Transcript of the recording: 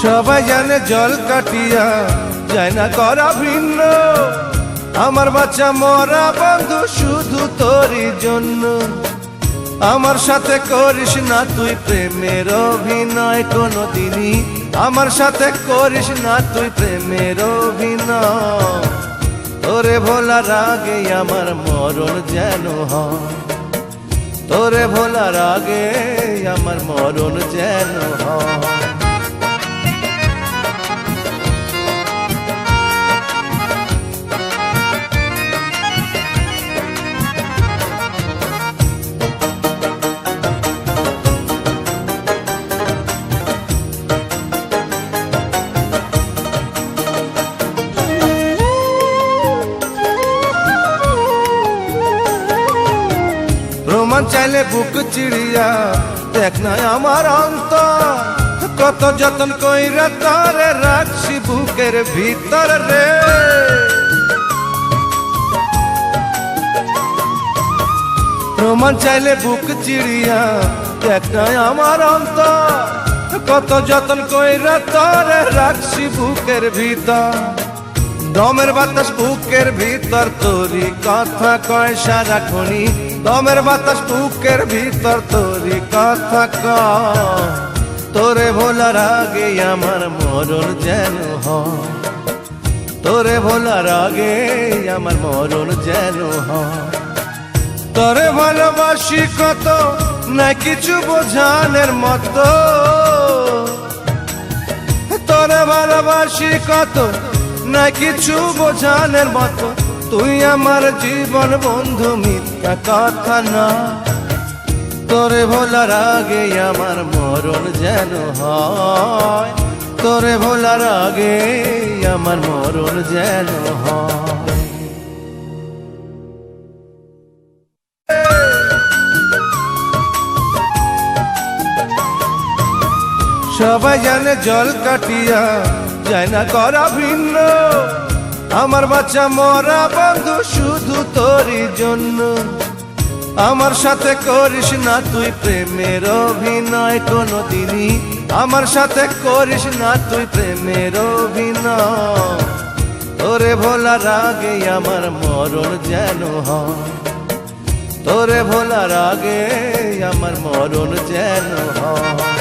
সবাই জানে জল কাটিয়া যায় না করা ভিন্ন, আমার বাচ্চা মরা বন্ধু শুধু তোরই জন্য। আমার সাথে করিস না তুই প্রেমের অভিনয় কোনদিনই, আমার সাথে করিস না তুই প্রেমের অভিনয়। তোরে ভোলার আগে আমার মরণ যেন হয়, তোরে ভোলার আগে আমার মরণ যেন হয়। প্রমাণ চাইলে বুক চিড়িয়া দেখ না আমার অন্তর, কত যতন কইরা তারে রাখছি বুকের ভিতর রে। প্রমাণ চাইলে বুক চিড়িয়া দেখ না আমার অন্তর, কত যতন কইরা তারে রাখছি বুকের ভিতর। দমের বাতাস বুকের ভিতর তোরি কথা কয় সারাক্ষণই, দমের বাতাস বুকের ভিতর তোরি কথা কয়। তোরে ভোলার আগে আমার মরণ যেন হয়, তোরে ভোলার আগে আমার মরণ যেন হয়। তোরে ভালোবাসি কত না কিছু বোঝানোর মতো, তোরে ভালোবাসি কত না কিছু বোঝানোর মতো। তুই আমার জীবন বন্ধু মিথ্যা কথা না, তোরে ভোলার আগে আমার মরণ যেন হয়, তোরে ভোলার আগে আমার মরণ যেন হয়। সবাই জানে জল কাটিয়া যায় না করা ভিন্ন, আমার বাচ্চা মরা বন্ধু শুধু তোরই জন্য। আমার সাথে করিস না তুই প্রেমের অভিনয় কোনদিনই, আমার সাথে করিস না তুই প্রেমের অভিনয়। তোরে ভোলার আগে আমার মরণ যেন হয়, তোরে ভোলার আগে আমার মরণ যেন হয়।